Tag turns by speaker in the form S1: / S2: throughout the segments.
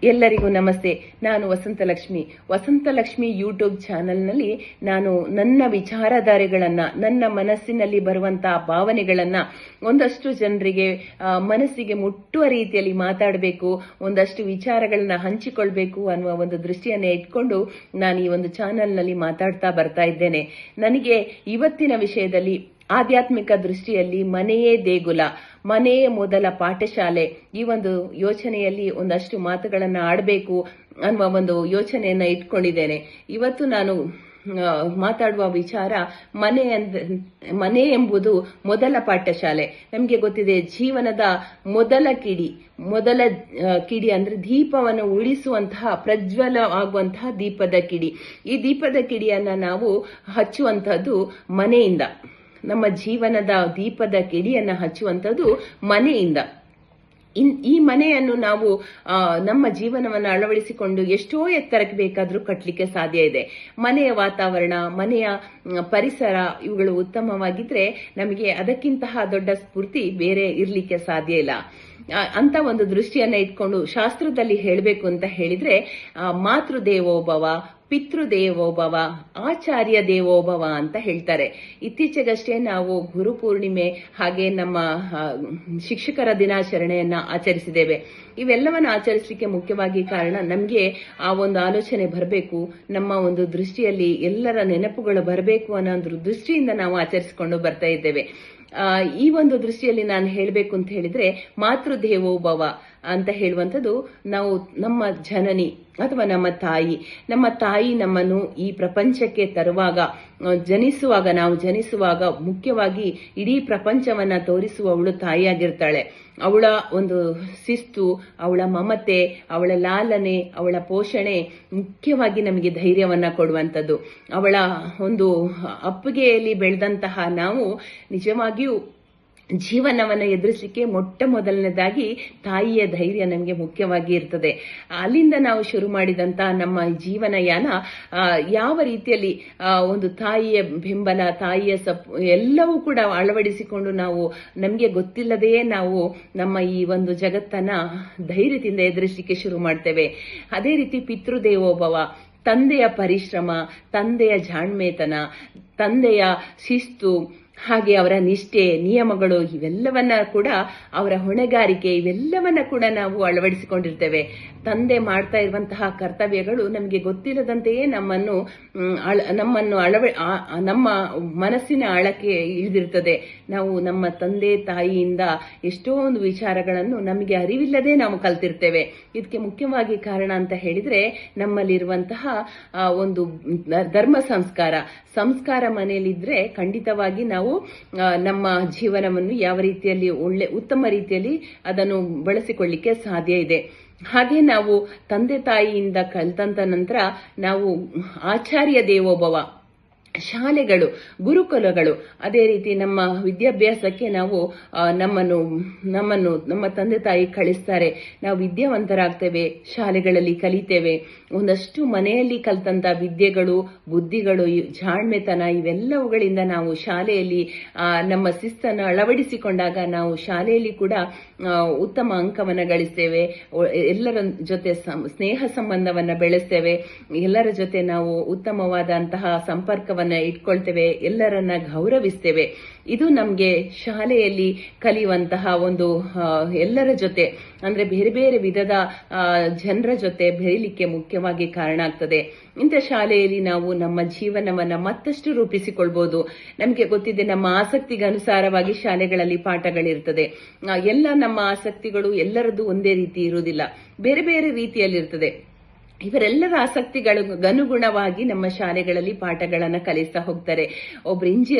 S1: ಎಲ್ಲರಿಗೂ ನಮಸ್ತೆ. ನಾನು ವಸಂತಲಕ್ಷ್ಮಿ ಯೂಟ್ಯೂಬ್ ಚಾನೆಲ್ನಲ್ಲಿ ನಾನು ನನ್ನ ವಿಚಾರಧಾರೆಗಳನ್ನ, ನನ್ನ ಮನಸ್ಸಿನಲ್ಲಿ ಬರುವಂತಹ ಭಾವನೆಗಳನ್ನ ಒಂದಷ್ಟು ಜನರಿಗೆ ಮನಸ್ಸಿಗೆ ಮುಟ್ಟುವ ರೀತಿಯಲ್ಲಿ ಮಾತಾಡಬೇಕು, ಒಂದಷ್ಟು ವಿಚಾರಗಳನ್ನ ಹಂಚಿಕೊಳ್ಬೇಕು ಅನ್ನುವ ಒಂದು ದೃಷ್ಟಿಯನ್ನ ಇಟ್ಕೊಂಡು ನಾನು ಈ ಒಂದು ಚಾನೆಲ್ನಲ್ಲಿ ಮಾತಾಡ್ತಾ ಬರ್ತಾ ಇದ್ದೇನೆ. ನನಗೆ ಇವತ್ತಿನ ವಿಷಯದಲ್ಲಿ ಆಧ್ಯಾತ್ಮಿಕ ದೃಷ್ಟಿಯಲ್ಲಿ ಮನೆಯೇ ದೇಗುಲ, ಮನೆಯೇ ಮೊದಲ ಪಾಠಶಾಲೆ, ಈ ಒಂದು ಯೋಚನೆಯಲ್ಲಿ ಒಂದಷ್ಟು ಮಾತುಗಳನ್ನ ಆಡಬೇಕು ಅನ್ನುವ ಒಂದು ಯೋಚನೆಯನ್ನ ಇಟ್ಕೊಂಡಿದ್ದೇನೆ. ಇವತ್ತು ನಾನು ಮಾತಾಡುವ ವಿಚಾರ ಮನೆ ಎಂಬುದು ಮೊದಲ ಪಾಠಶಾಲೆ. ನಮಗೆ ಗೊತ್ತಿದೆ, ಜೀವನದ ಮೊದಲ ಕಿಡಿ ಅಂದ್ರೆ ದೀಪವನ್ನು ಉಳಿಸುವಂತಹ, ಪ್ರಜ್ವಲ ಆಗುವಂತಹ ದೀಪದ ಕಿಡಿ. ಈ ದೀಪದ ಕಿಡಿಯನ್ನ ನಾವು ಹಚ್ಚುವಂತಹದ್ದು ಮನೆಯಿಂದ. ನಮ್ಮ ಜೀವನದ ದೀಪದ ಕಿಡಿಯನ್ನ ಹಚ್ಚುವಂಥದ್ದು ಮನೆಯಿಂದ. ಈ ಮನೆಯನ್ನು ನಾವು ನಮ್ಮ ಜೀವನವನ್ನು ಅಳವಡಿಸಿಕೊಂಡು ಎಷ್ಟೋ ಎತ್ತರಕ್ಕೆ ಬೇಕಾದರೂ ಕಟ್ಟಲಿಕ್ಕೆ ಸಾಧ್ಯ ಇದೆ. ಮನೆಯ ವಾತಾವರಣ, ಮನೆಯ ಪರಿಸರ ಇವುಗಳು ಉತ್ತಮವಾಗಿದ್ರೆ ನಮಗೆ ಅದಕ್ಕಿಂತಹ ದೊಡ್ಡ ಸ್ಫೂರ್ತಿ ಬೇರೆ ಇರ್ಲಿಕ್ಕೆ ಸಾಧ್ಯ ಇಲ್ಲ. ಅಂತ ಒಂದು ದೃಷ್ಟಿಯನ್ನ ಇಟ್ಕೊಂಡು ಶಾಸ್ತ್ರದಲ್ಲಿ ಹೇಳಬೇಕು ಅಂತ ಹೇಳಿದ್ರೆ, ಮಾತೃದೇವೋಭವ, ಪಿತೃದೇವೋಭವ, ಆಚಾರ್ಯ ದೇವೋಭವ ಅಂತ ಹೇಳ್ತಾರೆ. ಇತ್ತೀಚೆಗಷ್ಟೇ ನಾವು ಗುರುಪೂರ್ಣಿಮೆ ಹಾಗೆ ನಮ್ಮ ಶಿಕ್ಷಕರ ದಿನಾಚರಣೆಯನ್ನ ಆಚರಿಸಿದ್ದೇವೆ. ಇವೆಲ್ಲವನ್ನ ಆಚರಿಸಲಿಕ್ಕೆ ಮುಖ್ಯವಾಗಿ ಕಾರಣ, ನಮಗೆ ಆ ಒಂದು ಆಲೋಚನೆ ಬರಬೇಕು, ನಮ್ಮ ಒಂದು ದೃಷ್ಟಿಯಲ್ಲಿ ಎಲ್ಲರ ನೆನಪುಗಳು ಬರಬೇಕು ಅನ್ನೋ ಒಂದು ದೃಷ್ಟಿಯಿಂದ ನಾವು ಆಚರಿಸಿಕೊಂಡು ಬರ್ತಾ ಇದ್ದೇವೆ. ಈ ಒಂದು ದೃಷ್ಟಿಯಲ್ಲಿ ನಾನು ಹೇಳಬೇಕು ಅಂತ ಹೇಳಿದ್ರೆ, ಮಾತೃದೇವೋಭವ ಅಂತ ಹೇಳುವಂಥದ್ದು, ನಾವು ನಮ್ಮ ಜನನಿ ಅಥವಾ ನಮ್ಮ ತಾಯಿ ನಮ್ಮನ್ನು ಈ ಪ್ರಪಂಚಕ್ಕೆ ತರುವಾಗ, ನಾವು ಜನಿಸುವಾಗ ಮುಖ್ಯವಾಗಿ ಇಡೀ ಪ್ರಪಂಚವನ್ನ ತೋರಿಸುವವಳು ತಾಯಿಯಾಗಿರ್ತಾಳೆ. ಅವಳ ಒಂದು ಶಿಸ್ತು, ಅವಳ ಮಮತೆ, ಅವಳ ಲಾಲನೆ, ಅವಳ ಪೋಷಣೆ ಮುಖ್ಯವಾಗಿ ನಮಗೆ ಧೈರ್ಯವನ್ನ ಕೊಡುವಂಥದ್ದು. ಅವಳ ಒಂದು ಅಪ್ಪುಗೆಯಲ್ಲಿ ಬೆಳೆದಂತಹ ನಾವು ನಿಜವಾಗಿಯೂ ಜೀವನವನ್ನು ಎದುರಿಸಲಿಕ್ಕೆ ಮೊಟ್ಟ ಮೊದಲನೇದಾಗಿ ತಾಯಿಯ ಧೈರ್ಯ ನಮಗೆ ಮುಖ್ಯವಾಗಿ ಇರ್ತದೆ. ಅಲ್ಲಿಂದ ನಾವು ಶುರು ಮಾಡಿದಂತ ನಮ್ಮ ಜೀವನಯಾನ ಯಾವ ರೀತಿಯಲ್ಲಿ ಒಂದು ತಾಯಿಯ ಬೆಂಬಲ, ತಾಯಿಯ ಎಲ್ಲವೂ ಕೂಡ ಅಳವಡಿಸಿಕೊಂಡು ನಾವು ನಮಗೆ ಗೊತ್ತಿಲ್ಲದೆಯೇ ನಾವು ನಮ್ಮ ಈ ಒಂದು ಜಗತ್ತನ್ನ ಧೈರ್ಯದಿಂದ ಎದುರಿಸಲಿಕ್ಕೆ ಶುರು ಮಾಡ್ತೇವೆ. ಅದೇ ರೀತಿ ಪಿತೃದೇವೋಭವ, ತಂದೆಯ ಪರಿಶ್ರಮ, ತಂದೆಯ ಜಾಣ್ಮೆತನ, ತಂದೆಯ ಶಿಸ್ತು, ಹಾಗೆ ಅವರ ನಿಷ್ಠೆ, ನಿಯಮಗಳು, ಇವೆಲ್ಲವನ್ನ ಕೂಡ, ಅವರ ಹೊಣೆಗಾರಿಕೆ, ಇವೆಲ್ಲವನ್ನ ಕೂಡ ನಾವು ಅಳವಡಿಸಿಕೊಂಡಿರ್ತೇವೆ. ತಂದೆ ಮಾಡ್ತಾ ಇರುವಂತಹ ಕರ್ತವ್ಯಗಳು ನಮಗೆ ಗೊತ್ತಿಲ್ಲದಂತೆಯೇ ನಮ್ಮನ್ನು ನಮ್ಮ ಮನಸ್ಸಿನ ಆಳಕ್ಕೆ ಇಳಿದಿರ್ತದೆ. ನಾವು ನಮ್ಮ ತಂದೆ ತಾಯಿಯಿಂದ ಎಷ್ಟೋ ಒಂದು ವಿಚಾರಗಳನ್ನು ನಮಗೆ ಅರಿವಿಲ್ಲದೆ ನಾವು ಕಲ್ತಿರ್ತೇವೆ. ಇದಕ್ಕೆ ಮುಖ್ಯವಾಗಿ ಕಾರಣ ಅಂತ ಹೇಳಿದ್ರೆ, ನಮ್ಮಲ್ಲಿರುವಂತಹ ಒಂದು ಧರ್ಮ ಸಂಸ್ಕಾರ ಮನೆಯಲ್ಲಿದ್ರೆ ಖಂಡಿತವಾಗಿ ನಾವು ನಮ್ಮ ಜೀವನವನ್ನು ಯಾವ ರೀತಿಯಲ್ಲಿ ಉತ್ತಮ ರೀತಿಯಲ್ಲಿ ಅದನ್ನು ಬಳಸಿಕೊಳ್ಳಿಕ್ಕೆ ಸಾಧ್ಯ ಇದೆ. ಹಾಗೆ ನಾವು ತಂದೆ ತಾಯಿಯಿಂದ ಕಲಿತಂತ ನಂತರ ನಾವು ಆಚಾರ್ಯ ದೇವೋಭವ, ಶಾಲೆಗಳು, ಗುರುಕುಲಗಳು, ಅದೇ ರೀತಿ ನಮ್ಮ ವಿದ್ಯಾಭ್ಯಾಸಕ್ಕೆ ನಾವು ನಮ್ಮ ತಂದೆ ತಾಯಿ ಕಳಿಸ್ತಾರೆ. ನಾವು ವಿದ್ಯಾವಂತರಾಗ್ತೇವೆ, ಶಾಲೆಗಳಲ್ಲಿ ಕಲಿತೇವೆ. ಒಂದಷ್ಟು ಮನೆಯಲ್ಲಿ ಕಲಿತಂತ ವಿದ್ಯೆಗಳು, ಬುದ್ಧಿಗಳು, ಜಾಣ್ಮೆತನ, ಇವೆಲ್ಲವುಗಳಿಂದ ನಾವು ಶಾಲೆಯಲ್ಲಿ ನಮ್ಮ ಶಿಸ್ತನ್ನು ಅಳವಡಿಸಿಕೊಂಡಾಗ ನಾವು ಶಾಲೆಯಲ್ಲಿ ಕೂಡ ಉತ್ತಮ ಅಂಕವನ್ನು ಗಳಿಸ್ತೇವೆ. ಎಲ್ಲರ ಜೊತೆ ಸ್ನೇಹ ಸಂಬಂಧವನ್ನ ಬೆಳೆಸ್ತೇವೆ. ಎಲ್ಲರ ಜೊತೆ ನಾವು ಉತ್ತಮವಾದಂತಹ ಸಂಪರ್ಕವನ್ನ ಇಟ್ಕೊಳ್ತೇವೆ, ಎಲ್ಲರನ್ನ ಗೌರವಿಸ್ತೇವೆ. ಇದು ನಮ್ಗೆ ಶಾಲೆಯಲ್ಲಿ ಕಲಿಯುವಂತಹ ಒಂದು ಎಲ್ಲರ ಜೊತೆ ಅಂದ್ರೆ ಬೇರೆ ಬೇರೆ ವಿಧದ ಜನರ ಜೊತೆ ಬೆರೀಲಿಕ್ಕೆ ಮುಖ್ಯವಾಗಿ ಕಾರಣ ಆಗ್ತದೆ. ಇಂಥ ಶಾಲೆಯಲ್ಲಿ ನಾವು ನಮ್ಮ ಜೀವನವನ್ನ ಮತ್ತಷ್ಟು ರೂಪಿಸಿಕೊಳ್ಬಹುದು. ನಮ್ಗೆ ಗೊತ್ತಿದೆ, ನಮ್ಮ ಆಸಕ್ತಿಗೆ ಅನುಸಾರವಾಗಿ ಶಾಲೆಗಳಲ್ಲಿ ಪಾಠಗಳಿರ್ತದೆ. ಎಲ್ಲ ನಮ್ಮ ಆಸಕ್ತಿಗಳು ಎಲ್ಲರದ್ದು ಒಂದೇ ರೀತಿ ಇರುವುದಿಲ್ಲ, ಬೇರೆ ಬೇರೆ ರೀತಿಯಲ್ಲಿರ್ತದೆ. ಇವರೆಲ್ಲರ ಆಸಕ್ತಿಗಳಿಗನುಗುಣವಾಗಿ ನಮ್ಮ ಶಾಲೆಗಳಲ್ಲಿ ಪಾಠಗಳನ್ನ ಕಲಿಸ್ತಾ ಹೋಗ್ತಾರೆ. ಒಬ್ರು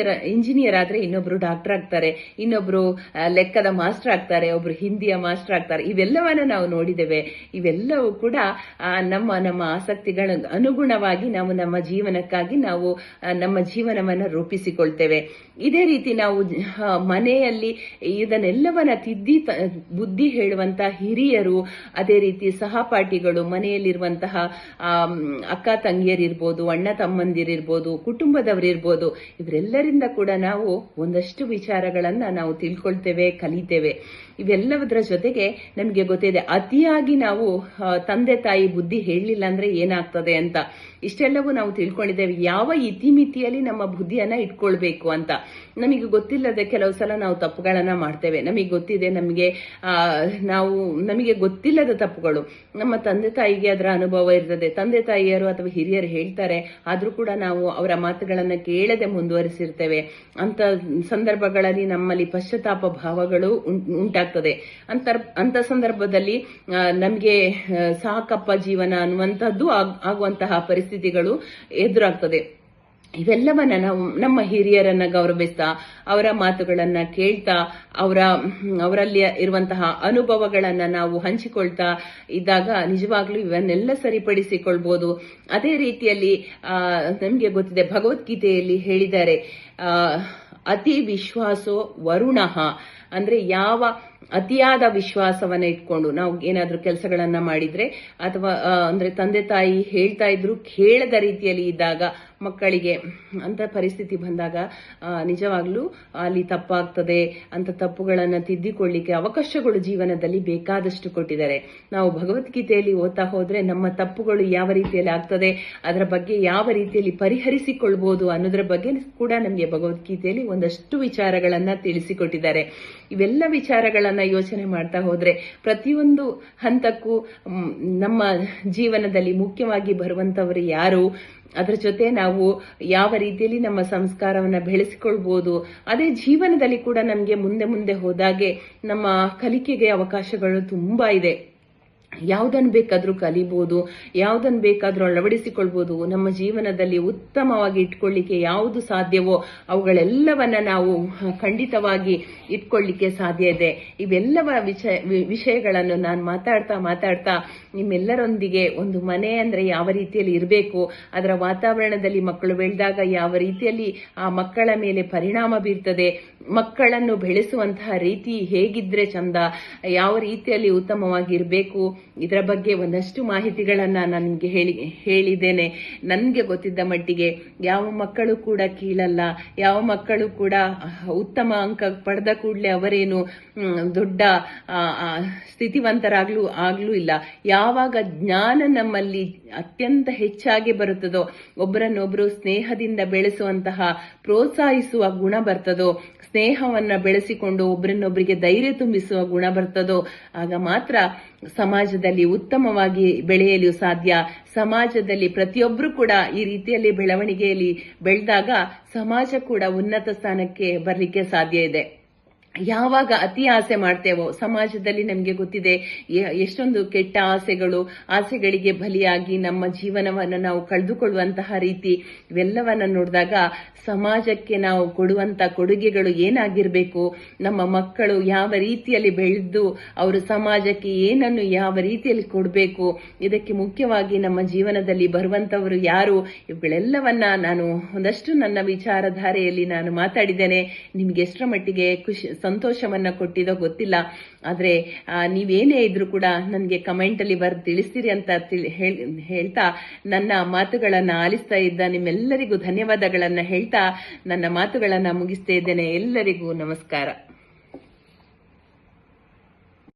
S1: ಇಂಜಿನಿಯರ್ ಆದ್ರೆ ಇನ್ನೊಬ್ರು ಡಾಕ್ಟರ್ ಆಗ್ತಾರೆ, ಇನ್ನೊಬ್ರು ಲೆಕ್ಕದ ಮಾಸ್ಟರ್ ಆಗ್ತಾರೆ, ಒಬ್ರು ಹಿಂದಿಯ ಮಾಸ್ಟರ್ ಆಗ್ತಾರೆ. ಇವೆಲ್ಲವನ್ನ ನಾವು ನೋಡಿದ್ದೇವೆ. ಇವೆಲ್ಲವೂ ಕೂಡ ನಮ್ಮ ಆಸಕ್ತಿಗಳ ಅನುಗುಣವಾಗಿ ನಾವು ನಮ್ಮ ಜೀವನಕ್ಕಾಗಿ ನಾವು ನಮ್ಮ ಜೀವನವನ್ನ ರೂಪಿಸಿಕೊಳ್ತೇವೆ. ಇದೇ ರೀತಿ ನಾವು ಮನೆಯಲ್ಲಿ ಇದನ್ನೆಲ್ಲವನ್ನ ತಿದ್ದಿ ಬುದ್ಧಿ ಹೇಳುವಂತ ಹಿರಿಯರು, ಅದೇ ರೀತಿ ಸಹಪಾಠಿಗಳು, ಮನೆಯಲ್ಲಿರುವಂತಹ ಅಕ್ಕ ತಂಗಿಯರಿರ್ಬೋದು, ಅಣ್ಣ ತಮ್ಮಂದಿರಿರ್ಬೋದು, ಕುಟುಂಬದವರಿರ್ಬೋದು, ಇವರೆಲ್ಲರಿಂದ ಕೂಡ ನಾವು ಒಂದಷ್ಟು ವಿಚಾರಗಳನ್ನ ನಾವು ತಿಳ್ಕೊಳ್ತೇವೆ, ಕಲಿತೇವೆ. ಇವೆಲ್ಲದರ ಜೊತೆಗೆ ನಮಗೆ ಗೊತ್ತಿದೆ ಅತಿಯಾಗಿ ನಾವು ತಂದೆ ತಾಯಿ ಬುದ್ಧಿ ಹೇಳಲಿಲ್ಲ ಅಂದ್ರೆ ಏನಾಗ್ತದೆ ಅಂತ. ಇಷ್ಟೆಲ್ಲವೂ ನಾವು ತಿಳ್ಕೊಂಡಿದ್ದೇವೆ. ಯಾವ ಇತಿಮಿತಿಯಲ್ಲಿ ನಮ್ಮ ಬುದ್ಧಿಯನ್ನ ಇಟ್ಕೊಳ್ಬೇಕು ಅಂತ ನಮಗೆ ಗೊತ್ತಿಲ್ಲದೆ ಕೆಲವು ಸಲ ನಾವು ತಪ್ಪುಗಳನ್ನ ಮಾಡ್ತೇವೆ. ನಮಗೆ ಗೊತ್ತಿದೆ, ನಮಗೆ ಗೊತ್ತಿಲ್ಲದ ತಪ್ಪುಗಳು. ನಮ್ಮ ತಂದೆ ತಾಯಿಗೆ ಅದರ ಅನುಭವ ಇರ್ತದೆ, ತಂದೆ ತಾಯಿಯರು ಅಥವಾ ಹಿರಿಯರು ಹೇಳ್ತಾರೆ, ಆದ್ರೂ ಕೂಡ ನಾವು ಅವರ ಮಾತುಗಳನ್ನ ಕೇಳದೆ ಮುಂದುವರಿಸಿರ್ತೇವೆ. ಅಂತ ಸಂದರ್ಭಗಳಲ್ಲಿ ನಮ್ಮಲ್ಲಿ ಪಶ್ಚಾತ್ತಾಪ ಭಾವಗಳು ಉಂಟಾಗ್ತದೆ. ಅಂತ ಸಂದರ್ಭದಲ್ಲಿ ನಮಗೆ ಸಾಕಪ್ಪ ಜೀವನ ಅನ್ನುವಂಥದ್ದು ಆಗುವಂತಹ ಪರಿಸ್ಥಿತಿಗಳು ಎದುರಾಗ್ತದೆ. ಇವೆಲ್ಲವನ್ನ ನಾವು ನಮ್ಮ ಹಿರಿಯರನ್ನ ಗೌರವಿಸ್ತಾ, ಅವರ ಮಾತುಗಳನ್ನ ಕೇಳ್ತಾ, ಅವರಲ್ಲಿ ಇರುವಂತಹ ಅನುಭವಗಳನ್ನ ನಾವು ಹಂಚಿಕೊಳ್ತಾ ಇದ್ದಾಗ ನಿಜವಾಗ್ಲೂ ಇವನ್ನೆಲ್ಲ ಸರಿಪಡಿಸಿಕೊಳ್ಬಹುದು. ಅದೇ ರೀತಿಯಲ್ಲಿ ನಮ್ಗೆ ಗೊತ್ತಿದೆ, ಭಗವದ್ಗೀತೆಯಲ್ಲಿ ಹೇಳಿದ್ದಾರೆ, ಅತಿ ವಿಶ್ವಾಸೋ ವರುಣಃ. ಅಂದ್ರೆ ಯಾವ ಅತಿಯಾದ ವಿಶ್ವಾಸವನ್ನ ಇಟ್ಕೊಂಡು ನಾವು ಏನಾದ್ರೂ ಕೆಲಸಗಳನ್ನ ಮಾಡಿದ್ರೆ ಅಥವಾ ಅಂದ್ರೆ ತಂದೆ ತಾಯಿ ಹೇಳ್ತಾ ಇದ್ರು ಕೇಳದ ರೀತಿಯಲ್ಲಿ ಇದ್ದಾಗ ಮಕ್ಕಳಿಗೆ ಅಂತ ಪರಿಸ್ಥಿತಿ ಬಂದಾಗ ನಿಜವಾಗ್ಲೂ ಅಲ್ಲಿ ತಪ್ಪಾಗ್ತದೆ. ಅಂತ ತಪ್ಪುಗಳನ್ನ ತಿದ್ದಿಕೊಳ್ಳಿಕ್ಕೆ ಅವಕಾಶಗಳು ಜೀವನದಲ್ಲಿ ಬೇಕಾದಷ್ಟು ಕೊಟ್ಟಿದ್ದಾರೆ. ನಾವು ಭಗವದ್ಗೀತೆಯಲ್ಲಿ ಓದ್ತಾ ಹೋದ್ರೆ ನಮ್ಮ ತಪ್ಪುಗಳು ಯಾವ ರೀತಿಯಲ್ಲಿ ಆಗ್ತದೆ, ಅದರ ಬಗ್ಗೆ ಯಾವ ರೀತಿಯಲ್ಲಿ ಪರಿಹರಿಸಿಕೊಳ್ಬಹುದು ಅನ್ನೋದ್ರ ಬಗ್ಗೆ ಕೂಡ ನಮಗೆ ಭಗವದ್ಗೀತೆಯಲ್ಲಿ ಒಂದಷ್ಟು ವಿಚಾರಗಳನ್ನ ತಿಳಿಸಿಕೊಟ್ಟಿದ್ದಾರೆ. ಇವೆಲ್ಲ ವಿಚಾರಗಳನ್ನ ಯೋಚನೆ ಮಾಡ್ತಾ ಹೋದ್ರೆ ಪ್ರತಿಯೊಂದು ಹಂತಕ್ಕೂ ನಮ್ಮ ಜೀವನದಲ್ಲಿ ಮುಖ್ಯವಾಗಿ ಬರುವಂತವರು ಯಾರು, ಅದರ ಜೊತೆ ನಾವು ಯಾವ ರೀತಿಯಲ್ಲಿ ನಮ್ಮ ಸಂಸ್ಕಾರವನ್ನ ಬೆಳೆಸಿಕೊಳ್ಬಹುದು, ಅದೇ ಜೀವನದಲ್ಲಿ ಕೂಡ ನಮಗೆ ಮುಂದೆ ಮುಂದೆ ಹೋದಾಗೆ ನಮ್ಮ ಕಲಿಕೆಗೆ ಅವಕಾಶಗಳು ತುಂಬಾ ಇದೆ. ಯಾವುದನ್ನು ಬೇಕಾದ್ರೂ ಕಲಿಬಹುದು, ಯಾವುದನ್ನು ಬೇಕಾದ್ರೂ ಅಳವಡಿಸಿಕೊಳ್ಬಹುದು. ನಮ್ಮ ಜೀವನದಲ್ಲಿ ಉತ್ತಮವಾಗಿ ಇಟ್ಕೊಳ್ಳಿಕ್ಕೆ ಯಾವುದು ಸಾಧ್ಯವೋ ಅವುಗಳೆಲ್ಲವನ್ನ ನಾವು ಖಂಡಿತವಾಗಿ ಇಟ್ಕೊಳ್ಳಿಕ್ಕೆ ಸಾಧ್ಯ ಇದೆ. ಇವೆಲ್ಲವ ವಿಷಯಗಳನ್ನು ನಾನು ಮಾತಾಡ್ತಾ ನಿಮ್ಮೆಲ್ಲರೊಂದಿಗೆ ಒಂದು ಮನೆ ಅಂದ್ರೆ ಯಾವ ರೀತಿಯಲ್ಲಿ ಇರಬೇಕು, ಅದರ ವಾತಾವರಣದಲ್ಲಿ ಮಕ್ಕಳು ಬೆಳೆದಾಗ ಯಾವ ರೀತಿಯಲ್ಲಿ ಆ ಮಕ್ಕಳ ಮೇಲೆ ಪರಿಣಾಮ ಬೀರ್ತದೆ, ಮಕ್ಕಳನ್ನು ಬೆಳೆಸುವಂತಹ ರೀತಿ ಹೇಗಿದ್ರೆ ಚಂದ, ಯಾವ ರೀತಿಯಲ್ಲಿ ಉತ್ತಮವಾಗಿ ಇರಬೇಕು, ಇದರ ಬಗ್ಗೆ ಒಂದಷ್ಟು ಮಾಹಿತಿಗಳನ್ನ ನಾನು ನಿಮ್ಗೆ ಹೇಳಿದ್ದೇನೆ. ನನ್ಗೆ ಗೊತ್ತಿದ್ದ ಮಟ್ಟಿಗೆ ಯಾವ ಮಕ್ಕಳು ಕೂಡ ಕೀಳಲ್ಲ, ಯಾವ ಮಕ್ಕಳು ಕೂಡ ಉತ್ತಮ ಅಂಕ ಪಡೆದ ಕೂಡಲೇ ಅವರೇನು ದೊಡ್ಡ ಸ್ಥಿತಿವಂತರಾಗ್ಲೂ ಇಲ್ಲ. ಯಾವಾಗ ಜ್ಞಾನ ನಮ್ಮಲ್ಲಿ ಅತ್ಯಂತ ಹೆಚ್ಚಾಗಿ ಬರುತ್ತದೋ, ಒಬ್ಬರನ್ನೊಬ್ರು ಸ್ನೇಹದಿಂದ ಬೆಳೆಸುವಂತಹ ಪ್ರೋತ್ಸಾಹಿಸುವ ಗುಣ ಬರ್ತದೋ, ಸ್ನೇಹವನ್ನ ಬೆಳೆಸಿಕೊಂಡು ಒಬ್ಬರನ್ನೊಬ್ಬರಿಗೆ ಧೈರ್ಯ ತುಂಬಿಸುವ ಗುಣ ಬರ್ತದೋ, ಆಗ ಮಾತ್ರ ಸಮಾಜದಲ್ಲಿ ಉತ್ತಮವಾಗಿ ಬೆಳೆಯಲು ಸಾಧ್ಯ. ಸಮಾಜದಲ್ಲಿ ಪ್ರತಿಯೊಬ್ಬರು ಕೂಡ ಈ ರೀತಿಯಲ್ಲಿ ಬೆಳವಣಿಗೆಯಲ್ಲಿ ಬೆಳೆದಾಗ ಸಮಾಜ ಕೂಡ ಉನ್ನತ ಸ್ಥಾನಕ್ಕೆ ಬರಲಿಕ್ಕೆ ಸಾಧ್ಯ ಇದೆ. ಯಾವಾಗ ಅತಿ ಆಸೆ ಮಾಡ್ತೇವೋ, ಸಮಾಜದಲ್ಲಿ ನಮಗೆ ಗೊತ್ತಿದೆ ಎಷ್ಟೊಂದು ಕೆಟ್ಟ ಆಸೆಗಳಿಗೆ ಬಲಿಯಾಗಿ ನಮ್ಮ ಜೀವನವನ್ನು ನಾವು ಕಳೆದುಕೊಳ್ಳುವಂತಹ ರೀತಿ, ಇವೆಲ್ಲವನ್ನ ನೋಡಿದಾಗ ಸಮಾಜಕ್ಕೆ ನಾವು ಕೊಡುವಂತ ಕೊಡುಗೆಗಳು ಏನಾಗಿರ್ಬೇಕು, ನಮ್ಮ ಮಕ್ಕಳು ಯಾವ ರೀತಿಯಲ್ಲಿ ಬೆಳೆದು ಅವರು ಸಮಾಜಕ್ಕೆ ಏನನ್ನು ಯಾವ ರೀತಿಯಲ್ಲಿ ಕೊಡಬೇಕು, ಇದಕ್ಕೆ ಮುಖ್ಯವಾಗಿ ನಮ್ಮ ಜೀವನದಲ್ಲಿ ಬರುವಂತವರು ಯಾರು, ಇವುಗಳೆಲ್ಲವನ್ನ ನಾನು ಒಂದಷ್ಟು ನನ್ನ ವಿಚಾರಧಾರೆಯಲ್ಲಿ ನಾನು ಮಾತಾಡಿದ್ದೇನೆ. ನಿಮ್ಗೆ ಎಷ್ಟರ ಮಟ್ಟಿಗೆ ಸಂತೋಷವನ್ನ ಕೊಟ್ಟಿದೋ ಗೊತ್ತಿಲ್ಲ, ಆದ್ರೆ ನೀವೇನೇ ಇದ್ರೂ ಕೂಡ ನನಗೆ ಕಮೆಂಟ್ ಅಲ್ಲಿ ಬರೆದು ತಿಳಿಸ್ತೀರಿ ಅಂತ ಹೇಳ್ತಾ ನನ್ನ ಮಾತುಗಳನ್ನ ಆಲಿಸ್ತಾ ಇದ್ದ ನಿಮ್ಮೆಲ್ಲರಿಗೂ ಧನ್ಯವಾದಗಳನ್ನ ಹೇಳ್ತಾ ನನ್ನ ಮಾತುಗಳನ್ನ ಮುಗಿಸ್ತಾ ಇದ್ದೇನೆ. ಎಲ್ಲರಿಗೂ ನಮಸ್ಕಾರ.